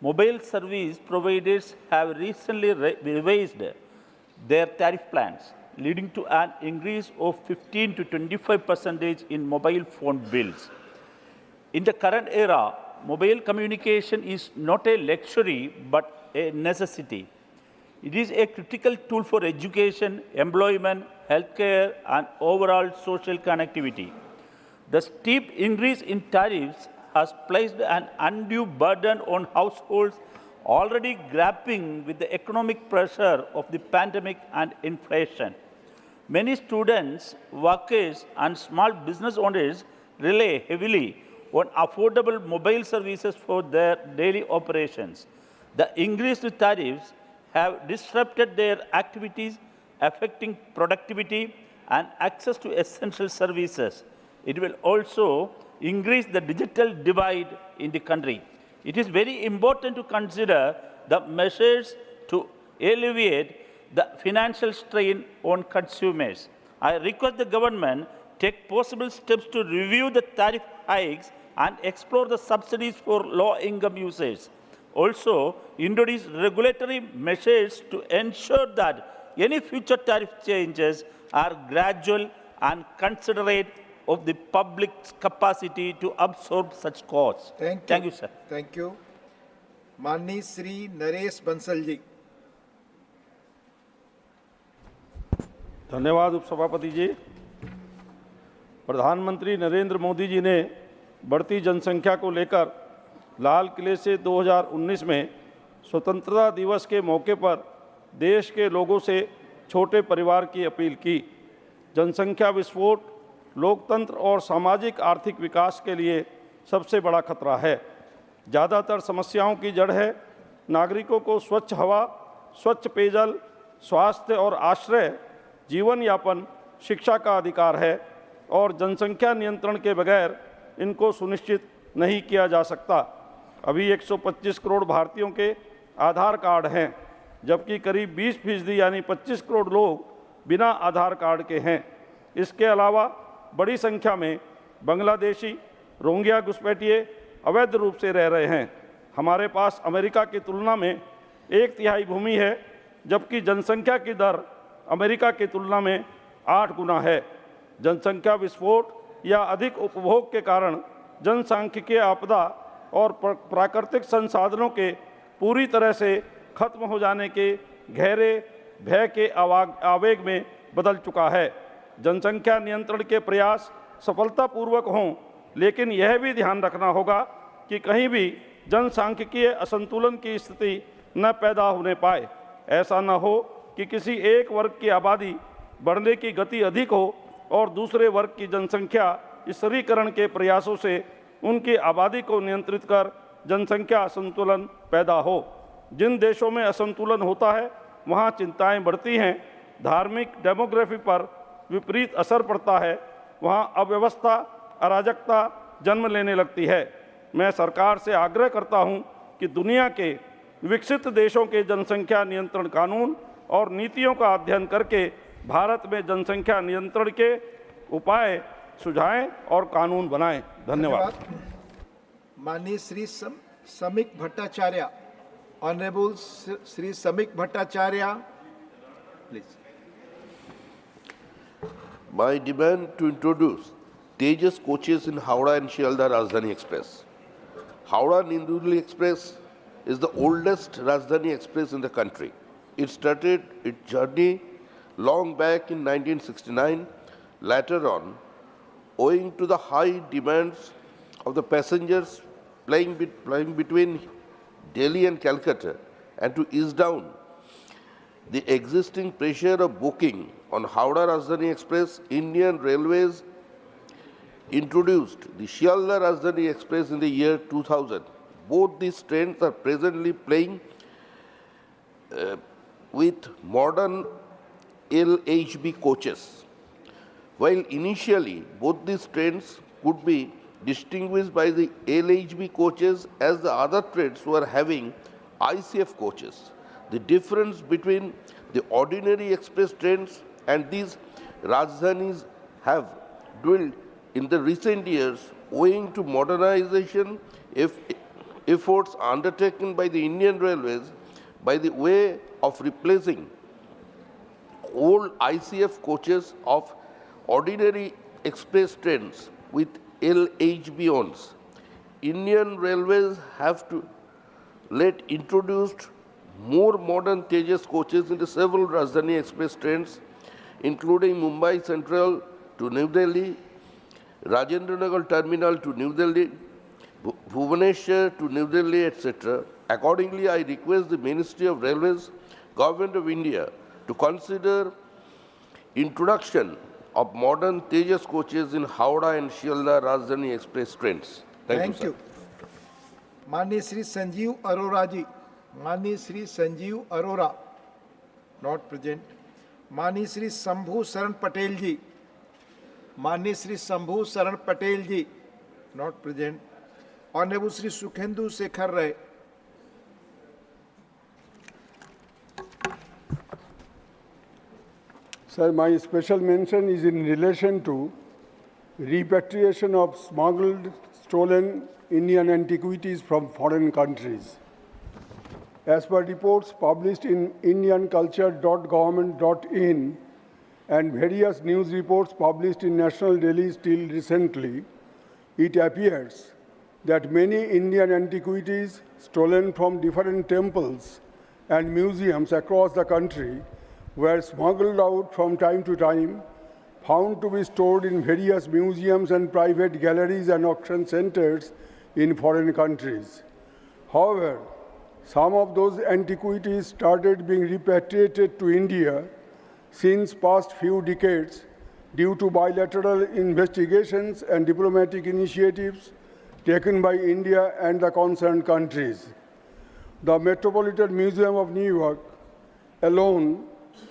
T: Mobile service providers have recently revised their tariff plans, leading to an increase of 15 to 25% in mobile phone bills. In the current era, mobile communication is not a luxury but a necessity. It is a critical tool for education, employment, healthcare, and overall social connectivity. The steep increase in tariffs has placed an undue burden on households already grappling with the economic pressure of the pandemic and inflation. Many students, workers, and small business owners rely heavily on affordable mobile services for their daily operations. The increased tariffs have disrupted their activities, affecting productivity and access to essential services. It will also increase the digital divide in the country. It is very important to consider the measures to alleviate the financial strain on consumers. I request the government take possible steps to review the tariff hikes and explore the subsidies for low-income users. Also, introduce regulatory measures to ensure that any future tariff changes are gradual and considerate of the public's capacity to absorb such costs.
G: Thank you,
T: sir.
G: Thank you. Mani Sri Naresh Bansal ji.
U: धन्यवाद उपसभापति जी। प्रधानमंत्री नरेंद्र मोदी जी ने बढ़ती जनसंख्या को लेकर लाल किले से 2019 में स्वतंत्रता दिवस के मौके पर देश के लोगों से छोटे परिवार की अपील की। जनसंख्या विस्फोट लोकतंत्र और सामाजिक आर्थिक विकास के लिए सबसे बड़ा खतरा है। ज़्यादातर समस्याओं की जड़ है नागरिकों को स्वच्छ हवा, स्वच्छ पेयजल, स्वास्थ्य और आश्रय, जीवन यापन, शिक्षा का अधिकार है और जनसंख्या नियंत्रण के बगैर इनको सुनिश्चित नहीं किया जा सकता। अभी 125 करोड़ भारतीयों के आधार कार्ड हैं, जबकि करीब 20% यानी 25 करोड़ लोग बिना आधार कार्ड के हैं। इसके अलावा बड़ी संख्या में बांग्लादेशी, रोहिंग्या घुसपैठिए अवैध रूप से रह रहे हैं। हमारे पास अमेरिका की तुलना में 1/3 भूमि है, जबकि जनसंख्या की दर अमेरिका की तुलना में 8 गुना है। जनसंख्या विस्फोट या अधिक उपभोग के कारण जनसांख्यिकीय आपदा और प्राकृतिक संसाधनों के पूरी तरह से खत्म हो जाने के गहरे भय के आवेग में बदल चुका है। जनसंख्या नियंत्रण के प्रयास सफलतापूर्वक हों, लेकिन यह भी ध्यान रखना होगा कि कहीं भी जनसांख्यिकीय असंतुलन की स्थिति न पैदा होने पाए। ऐसा न हो कि किसी एक वर्ग की आबादी बढ़ने की गति अधिक हो और दूसरे वर्ग की जनसंख्या स्थिरीकरण के प्रयासों से उनकी आबादी को नियंत्रित कर जनसंख्या असंतुलन पैदा हो। जिन देशों में असंतुलन होता है वहाँ चिंताएं बढ़ती हैं, धार्मिक डेमोग्राफी पर विपरीत असर पड़ता है, वहाँ अव्यवस्था, अराजकता जन्म लेने लगती है। मैं सरकार से आग्रह करता हूँ कि दुनिया के विकसित देशों के जनसंख्या नियंत्रण कानून और नीतियों का अध्ययन करके भारत में जनसंख्या नियंत्रण के उपाय सुझाएं और कानून बनाएं। धन्यवाद।
G: माननीय Shri Samik Bhattacharya, honourable Shri Samik Bhattacharya, please.
V: My demand to introduce Tejas coaches in Howrah and Shialdah Rajdhani Express. Howrah-Ninduli Express is the oldest Rajdhani Express in the country. It started its journey long back in 1969. Later on, owing to the high demands of the passengers flying between Delhi and Calcutta, and to ease down the existing pressure of booking on Howrah Rajdhani Express, Indian Railways introduced the Shialdah Rajdhani Express in the year 2000. Both these trains are presently plying with modern LHB coaches. While initially both these trains could be distinguished by the LHB coaches as the other trains were having ICF coaches, the difference between the ordinary express trains and these Rajdhanis have dwindled In the recent years, owing to modernization efforts undertaken by the Indian Railways by the way of replacing old ICF coaches of ordinary express trains with LHB-ons, Indian Railways have to introduced more modern Tejas coaches into several Rajdhani Express trains, including Mumbai Central to New Delhi, Rajendra Nagar Terminal to New Delhi, Bhubaneswar to New Delhi, etc. Accordingly, I request the Ministry of Railways, Government of India to consider introduction of modern Tejas coaches in Howrah and Shialdah Rajdhani Express trains. Thank you, sir.
G: माननीय श्री संजीव अरोरा जी, माननीय Shri Sanjeev Arora, not present. माननीय श्री शंभू शरण पटेल जी, माननीय Shri Shambhu Sharan Patel ji, not present. Honourable Shri Sukhendu Sekhar Ray.
A: Sir, my special mention is in relation to repatriation of smuggled, stolen Indian antiquities from foreign countries. As per reports published in indianculture.government.in and various news reports published in National Daily till recently, it appears that many Indian antiquities stolen from different temples and museums across the country were smuggled out from time to time, found to be stored in various museums and private galleries and auction centers in foreign countries. However, some of those antiquities started being repatriated to India since past few decades due to bilateral investigations and diplomatic initiatives taken by India and the concerned countries. The Metropolitan Museum of New York alone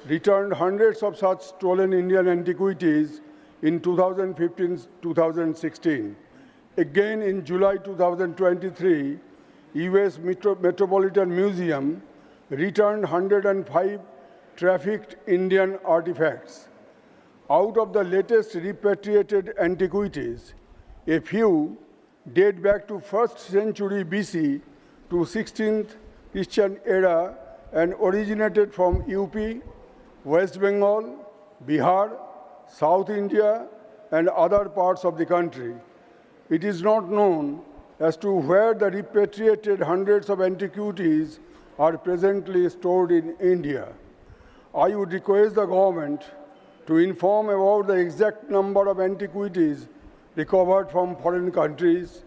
A: returned hundreds of such stolen Indian antiquities in 2015-2016. Again, in July 2023, US Metropolitan Museum returned 105 trafficked Indian artifacts. Out of the latest repatriated antiquities, a few date back to 1st century BC to 16th Christian era and originated from UP, West Bengal, Bihar, South India, and other parts of the country. It is not known as to where the repatriated hundreds of antiquities are presently stored in India. I would request the government to inform about the exact number of antiquities recovered from foreign countries,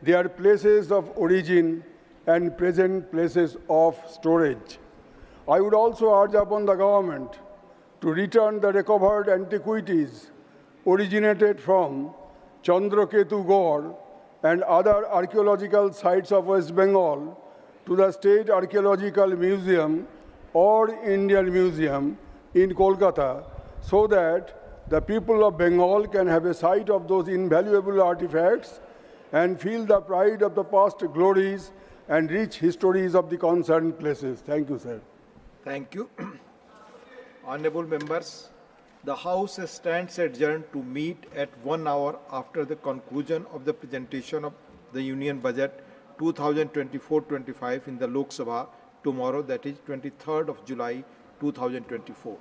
A: their places of origin, and present places of storage. I would also urge upon the government to return the recovered antiquities originated from Chandraketu Gaur and other archaeological sites of West Bengal to the State Archaeological Museum or Indian Museum in Kolkata so that the people of Bengal can have a sight of those invaluable artifacts and feel the pride of the past glories and rich histories of the concerned places. Thank you, sir.
G: Thank you. Honorable members, the House stands adjourned to meet at 1 hour after the conclusion of the presentation of the Union Budget 2024-25 in the Lok Sabha tomorrow, that is 23rd of July 2024.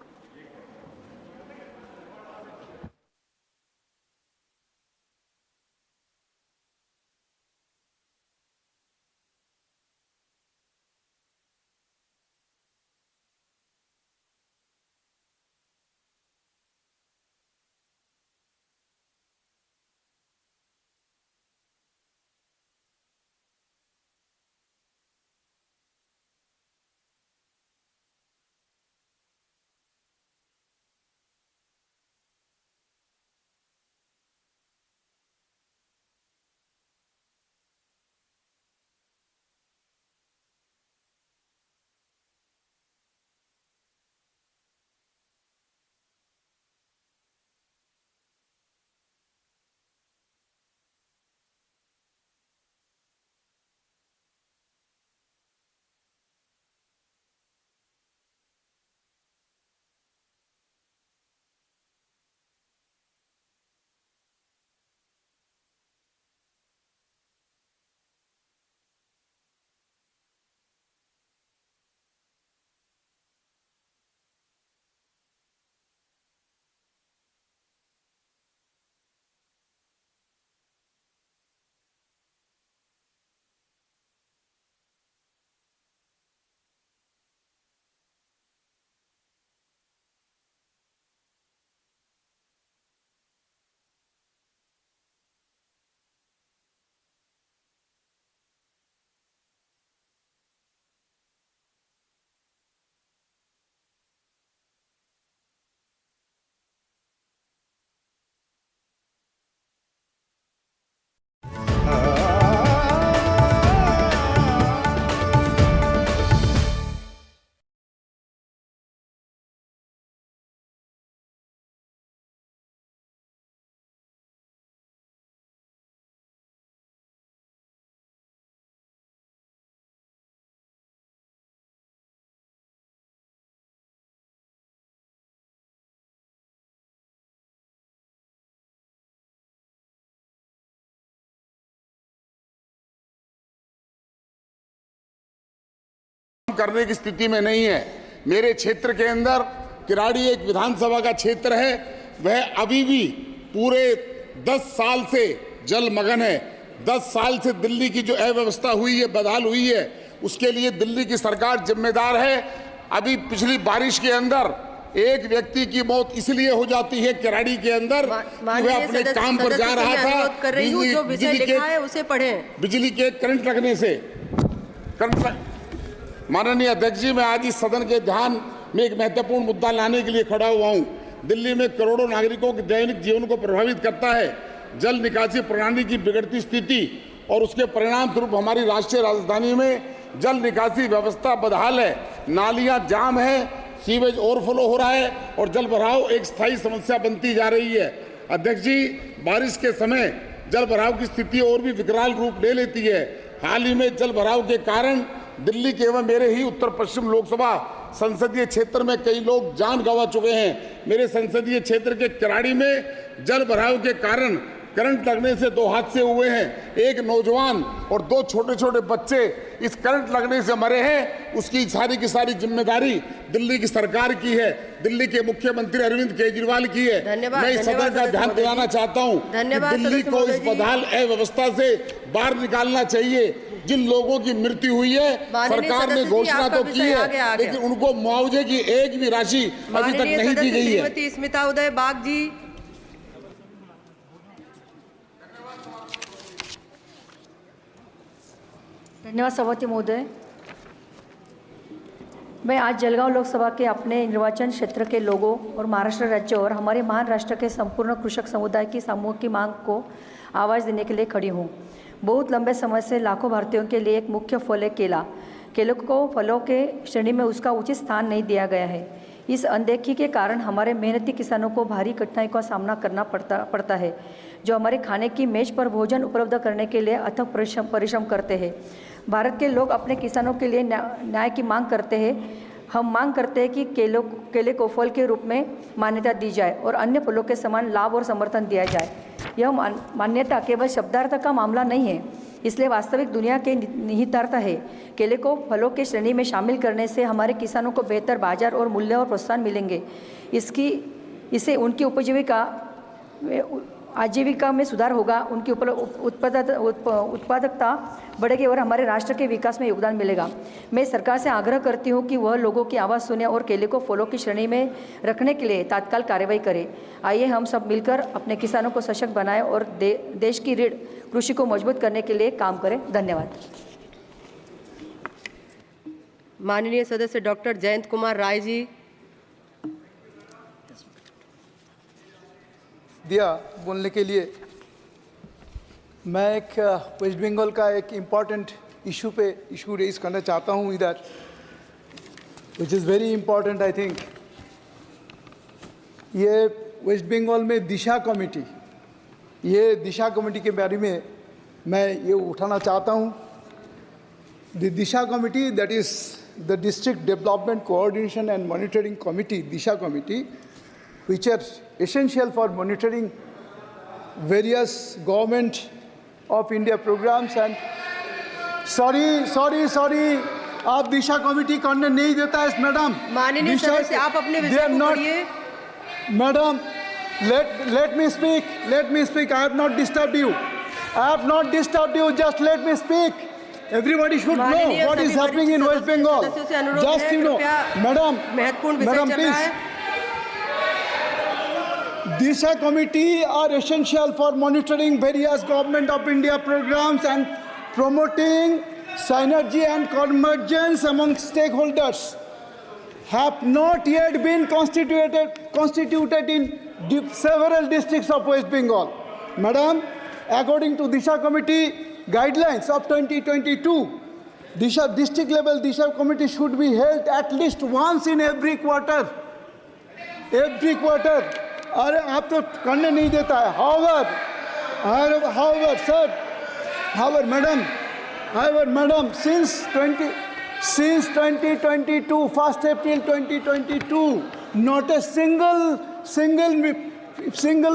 B: करने की स्थिति में नहीं है। मेरे क्षेत्र के अंदर किराड़ी एक विधानसभा का क्षेत्र है, वह अभी भी पूरे 10 साल से जलमग्न है। 10 साल से दिल्ली की जो अव्यवस्था हुई है, बदहाल हुई है, उसके लिए दिल्ली की सरकार जिम्मेदार है। अभी पिछली बारिश के अंदर एक व्यक्ति की मौत इसलिए हो जाती है किराड़ी के अंदर कि वह अपने काम पर जा रहा था, बिजली के करंट लगने से। माननीय अध्यक्ष जी, मैं आज इस सदन के ध्यान में एक महत्वपूर्ण मुद्दा लाने के लिए खड़ा हुआ हूं। दिल्ली में करोड़ों नागरिकों के दैनिक जीवन को प्रभावित करता है जल निकासी प्रणाली की बिगड़ती स्थिति, और उसके परिणाम स्वरूप हमारी राष्ट्रीय राजधानी में जल निकासी व्यवस्था बदहाल है। नालियां जाम है, सीवेज ओवरफ्लो हो रहा है और जल भराव एक स्थायी समस्या बनती जा रही है। अध्यक्ष जी, बारिश के समय जल भराव की स्थिति और भी विकराल रूप ले लेती है। हाल ही में जल भराव के कारण दिल्ली के एवं मेरे ही उत्तर पश्चिम लोकसभा संसदीय क्षेत्र में कई लोग जान गंवा चुके हैं। मेरे संसदीय क्षेत्र के किराड़ी में जल भराव के कारण करंट लगने से 2 हादसे हुए हैं। एक नौजवान और 2 छोटे छोटे बच्चे इस करंट लगने से मरे हैं। उसकी सारी की सारी जिम्मेदारी दिल्ली की सरकार की है, दिल्ली के मुख्यमंत्री अरविंद केजरीवाल की है। मैं इस सदन का ध्यान दिलाना चाहता हूं कि दिल्ली को इस बदहाल अव्यवस्था से बाहर निकालना चाहिए। जिन लोगों की मृत्यु हुई है, सरकार ने घोषणा तो की है, लेकिन उनको मुआवजे की एक भी राशि अभी तक नहीं दी गई है।
E: स्मिता उदय बाग जी।
W: धन्यवाद सभापति महोदय। मैं आज जलगांव लोकसभा के अपने निर्वाचन क्षेत्र के लोगों और महाराष्ट्र राज्य और हमारे महान राष्ट्र के संपूर्ण कृषक समुदाय की समूह की मांग को आवाज़ देने के लिए खड़ी हूँ। बहुत लंबे समय से लाखों भारतीयों के लिए एक मुख्य फल है केला। केले को फलों के श्रेणी में उसका उचित स्थान नहीं दिया गया है। इस अनदेखी के कारण हमारे मेहनती किसानों को भारी कठिनाई का सामना करना पड़ता है, जो हमारे खाने की मेज पर भोजन उपलब्ध करने के लिए अथक परिश्रम करते हैं। भारत के लोग अपने किसानों के लिए न्याय की मांग करते हैं। हम मांग करते हैं कि केले को फल के रूप में मान्यता दी जाए और अन्य फलों के समान लाभ और समर्थन दिया जाए। यह मान्यता केवल शब्दार्थ का मामला नहीं है, इसलिए वास्तविक दुनिया के निहितार्थ है। केले को फलों के श्रेणी में शामिल करने से हमारे किसानों को बेहतर बाजार और मूल्य और प्रोत्साहन मिलेंगे। इससे उनकी आजीविका में सुधार होगा, उनकी उत्पादकता बढ़ेगी और हमारे राष्ट्र के विकास में योगदान मिलेगा। मैं सरकार से आग्रह करती हूँ कि वह लोगों की आवाज़ सुने और केले को फलों की श्रेणी में रखने के लिए तत्काल कार्रवाई करे। आइए हम सब मिलकर अपने किसानों को सशक्त बनाएं और देश की रीढ़ कृषि को मजबूत करने के लिए काम करें। धन्यवाद।
E: माननीय सदस्य डॉक्टर जयंत कुमार राय जी।
X: दिया बोलने के लिए। मैं एक वेस्ट बंगाल का एक इम्पॉर्टेंट इशू रेज करना चाहता हूँ इधर, which is very important I think. ये वेस्ट बंगाल में दिशा कमेटी के बारे में मैं ये उठाना चाहता हूँ। The Disha committee, that is the district development coordination and monitoring committee, Disha committee, which are essential for monitoring various government of India programs and sorry आप दिशा कमिटी करने नहीं देता है मैडम।
E: माननीय सदस्य आप अपने विषय को पढ़िए।
X: Madam let me speak, I have not disturbed you, just let me speak. Everybody should know what is happening in West Bengal. Just you know, madam please. Disha committee are essential for monitoring various government of India programs and promoting synergy and convergence among stakeholders. Have not yet been constituted in several districts of West Bengal. Madam, according to Disha committee guidelines of 2022, district level Disha committee should be held at least once in every quarter. अरे आप तो करने नहीं देता है। However, madam, since 2022, 1st April 2022, not a single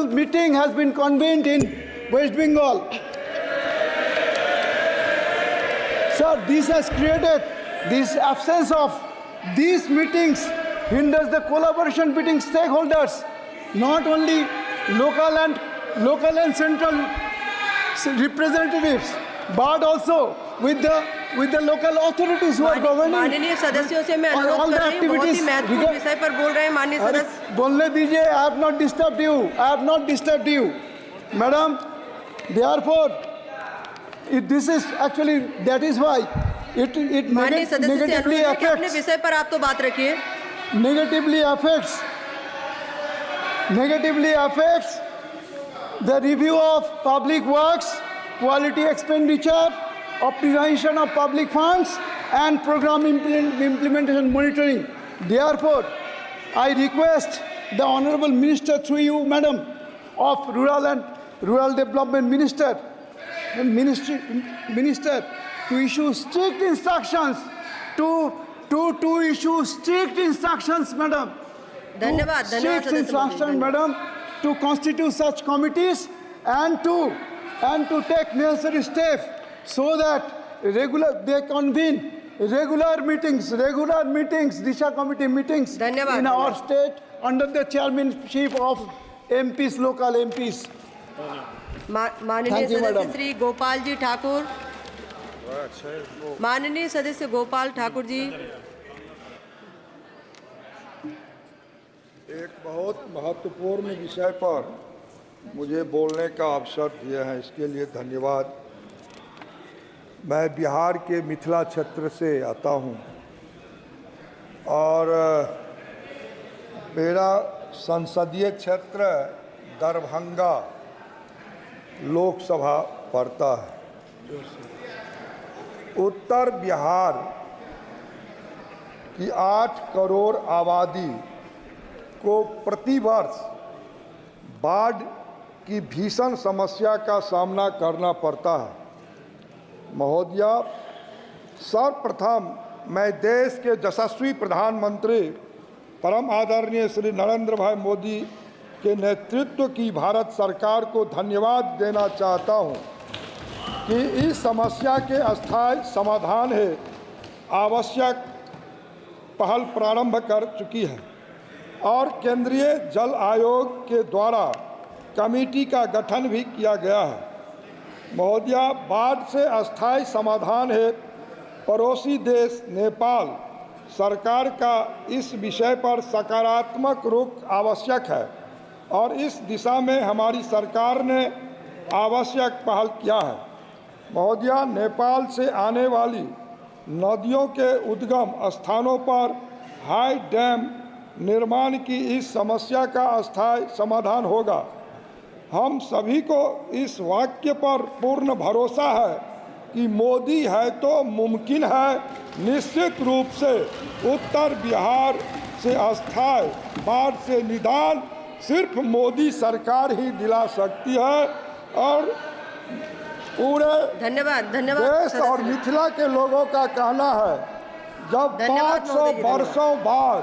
X: meeting has been convened in West Bengal. Sir, this has created This absence of these meetings hinders the collaboration between stakeholders, not only local and central representatives, but also with the local authorities who are governing.
E: माननीय सदस्यों से मैं अनुरोध कर रही हूं, बहुत ही महत्वपूर्ण विषय पर बोल रहे हैं माननीय सदस्य।
X: बोलने दीजिए, I have not disturbed you. I have not disturbed you, madam. Therefore, this is actually, that is why it negatively affects.
E: अपने विषय पर आप तो बात रखिए।
X: Negatively affects the review of public works, quality expenditure, optimization of public funds, and program implementation monitoring. Therefore, I request the Honorable Minister, through you, Madam, of Rural Development Minister, to issue strict instructions, to issue strict instructions, Madam.
E: धन्यवाद
X: strict instructions, Madam, to constitute such committees and to take necessary steps so that they convene regular meetings, Disha committee meetings in our state under the chairmanship of MPs, local MPs.
E: माननीय सदस्य श्री गोपाल जी ठाकुर, माननीय सदस्य गोपाल ठाकुर जी।
D: एक बहुत महत्वपूर्ण विषय पर मुझे बोलने का अवसर दिया है, इसके लिए धन्यवाद। मैं बिहार के मिथिला क्षेत्र से आता हूं और मेरा संसदीय क्षेत्र दरभंगा लोकसभा पड़ता है। उत्तर बिहार की 8 करोड़ आबादी को प्रतिवर्ष बाढ़ की भीषण समस्या का सामना करना पड़ता है। महोदय, सर्वप्रथम मैं देश के यशस्वी प्रधानमंत्री परम आदरणीय श्री नरेंद्र भाई मोदी के नेतृत्व की भारत सरकार को धन्यवाद देना चाहता हूं कि इस समस्या के अस्थायी समाधान है आवश्यक पहल प्रारंभ कर चुकी है और केंद्रीय जल आयोग के द्वारा कमेटी का गठन भी किया गया है। महोदय, बाढ़ से अस्थायी समाधान है पड़ोसी देश नेपाल सरकार का इस विषय पर सकारात्मक रुख आवश्यक है और इस दिशा में हमारी सरकार ने आवश्यक पहल किया है। महोदय, नेपाल से आने वाली नदियों के उद्गम स्थानों पर हाई डैम निर्माण की इस समस्या का अस्थायी समाधान होगा। हम सभी को इस वाक्य पर पूर्ण भरोसा है कि मोदी है तो मुमकिन है। निश्चित रूप से उत्तर बिहार से अस्थायी बाढ़ से निदान सिर्फ मोदी सरकार ही दिला सकती है और पूरे देश और मिथिला के लोगों का कहना है, जब 500 वर्षों बाद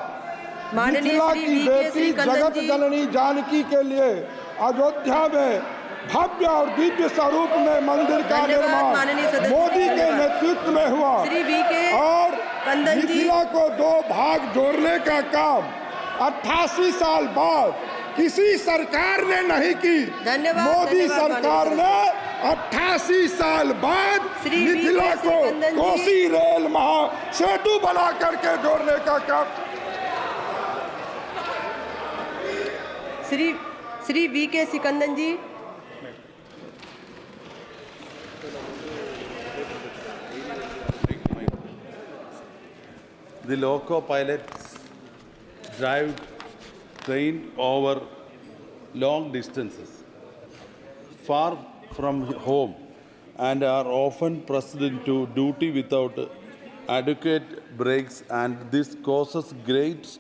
D: मिथिला की बेटी जगत जननी जानकी के लिए अयोध्या में भव्य और दिव्य स्वरूप में मंदिर का निर्माण मोदी के नेतृत्व में हुआ और मिथिला को 2 भाग जोड़ने का काम 88 साल बाद किसी सरकार ने नहीं की। मोदी सरकार ने 88 साल बाद मिथिला को कोसी रेल महासेतु बना करके जोड़ने का काम।
E: Shri V K. Sikandan ji.
F: The loco pilots drive train over long distances, far from home, and are often pressed into duty without adequate breaks, and this causes great stress